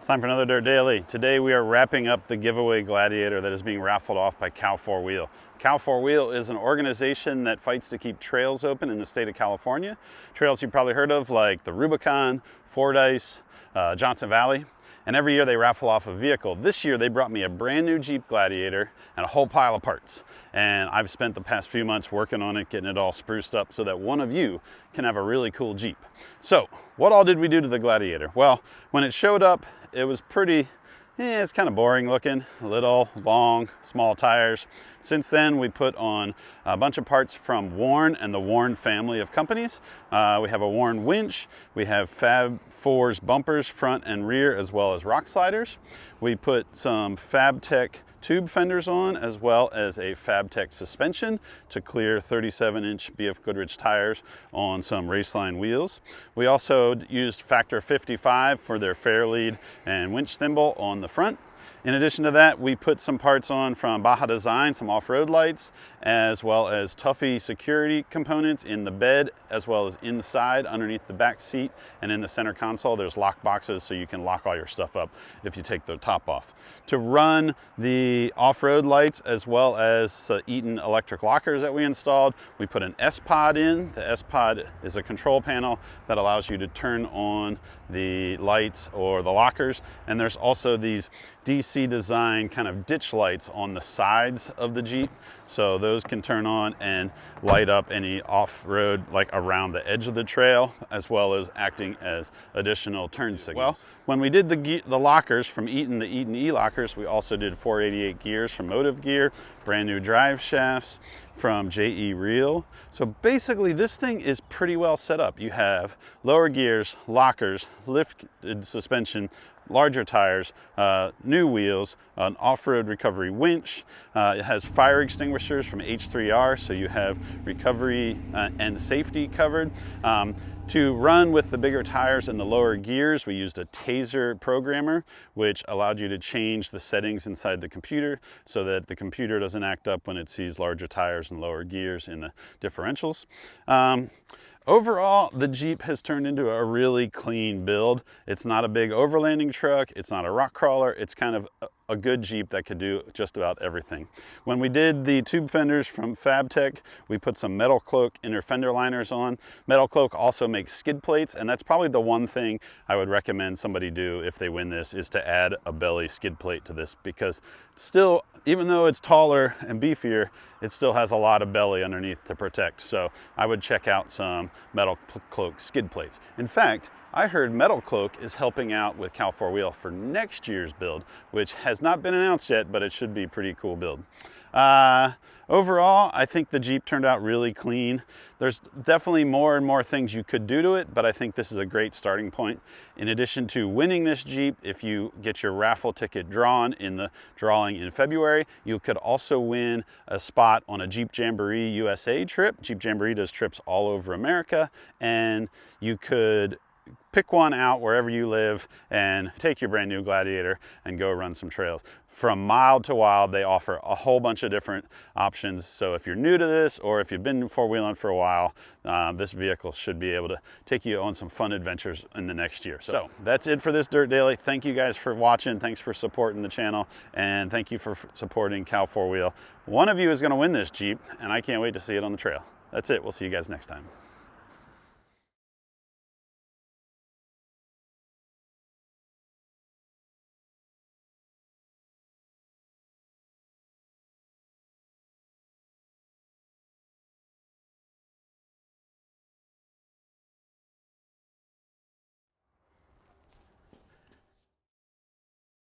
Time for another Dirt Daily. Today we are wrapping up the giveaway Gladiator that is being raffled off by Cal 4 Wheel. Cal 4 Wheel is an organization that fights to keep trails open in the state of California. Trails you've probably heard of like the Rubicon, Fordyce, Johnson Valley. And every year they raffle off a vehicle. This year they brought me a brand new Jeep Gladiator and a whole pile of parts. And I've spent the past few months working on it, getting it all spruced up so that one of you can have a really cool Jeep. So what all did we do to the Gladiator? Well, when it showed up, it was pretty, it's kind of boring looking, little, long, small tires. Since then, we put on a bunch of parts from Warn and the Warn family of companies. We have a Warn winch, we have Fab 4's bumpers, front and rear, as well as rock sliders. We put some FabTech tube fenders on, as well as a FabTech suspension to clear 37-inch BF Goodrich tires on some Raceline wheels. We also used Factor 55 for their Fairlead and winch thimble on the front. In addition to that, we put some parts on from Baja Design, some off-road lights, as well as Tuffy security components in the bed, as well as inside underneath the back seat, and in the center console there's lock boxes so you can lock all your stuff up if you take the top off. To run the off-road lights, as well as Eaton electric lockers that we installed, we put an S-Pod in. The S-Pod is a control panel that allows you to turn on the lights or the lockers, and there's also these DC design kind of ditch lights on the sides of the Jeep, so those can turn on and light up any off-road, like around the edge of the trail, as well as acting as additional turn signals. Well, when we did the lockers from Eaton, the Eaton E-lockers, we also did 488 gears from Motive Gear, brand new drive shafts from JE Reel. So basically this thing is pretty well set up. You have lower gears, lockers, lifted suspension, larger tires, new wheels, an off-road recovery winch. It has fire extinguishers from H3R, so you have recovery and safety covered. To run with the bigger tires and the lower gears, we used a Taser programmer, which allowed you to change the settings inside the computer so that the computer doesn't act up when it sees larger tires and lower gears in the differentials. Overall, the Jeep has turned into a really clean build. It's not a big overlanding truck, it's not a rock crawler, it's kind of a good Jeep that could do just about everything. When we did the tube fenders from FabTech, we put some Metal Cloak inner fender liners on. Metal Cloak also makes skid plates, and that's probably the one thing I would recommend somebody do if they win this, is to add a belly skid plate to this, because still, even though it's taller and beefier, it still has a lot of belly underneath to protect. So I would check out some Metal Cloak skid plates. In fact, I heard Metal Cloak is helping out with Cal 4 Wheel for next year's build, which has not been announced yet, but it should be a pretty cool build. Overall, I think the Jeep turned out really clean. There's definitely more and more things you could do to it, but I think this is a great starting point. In addition to winning this Jeep, if you get your raffle ticket drawn in the drawing in February, you could also win a spot on a Jeep Jamboree USA trip. Jeep Jamboree does trips all over America, and you could pick one out wherever you live and take your brand new Gladiator and go run some trails. From mild to wild, they offer a whole bunch of different options. So if you're new to this, or if you've been four-wheeling for a while, this vehicle should be able to take you on some fun adventures in the next year. So that's it for this Dirt Daily. Thank you guys for watching. Thanks for supporting the channel. And thank you for supporting Cal 4 Wheel. One of you is going to win this Jeep, and I can't wait to see it on the trail. That's it. We'll see you guys next time.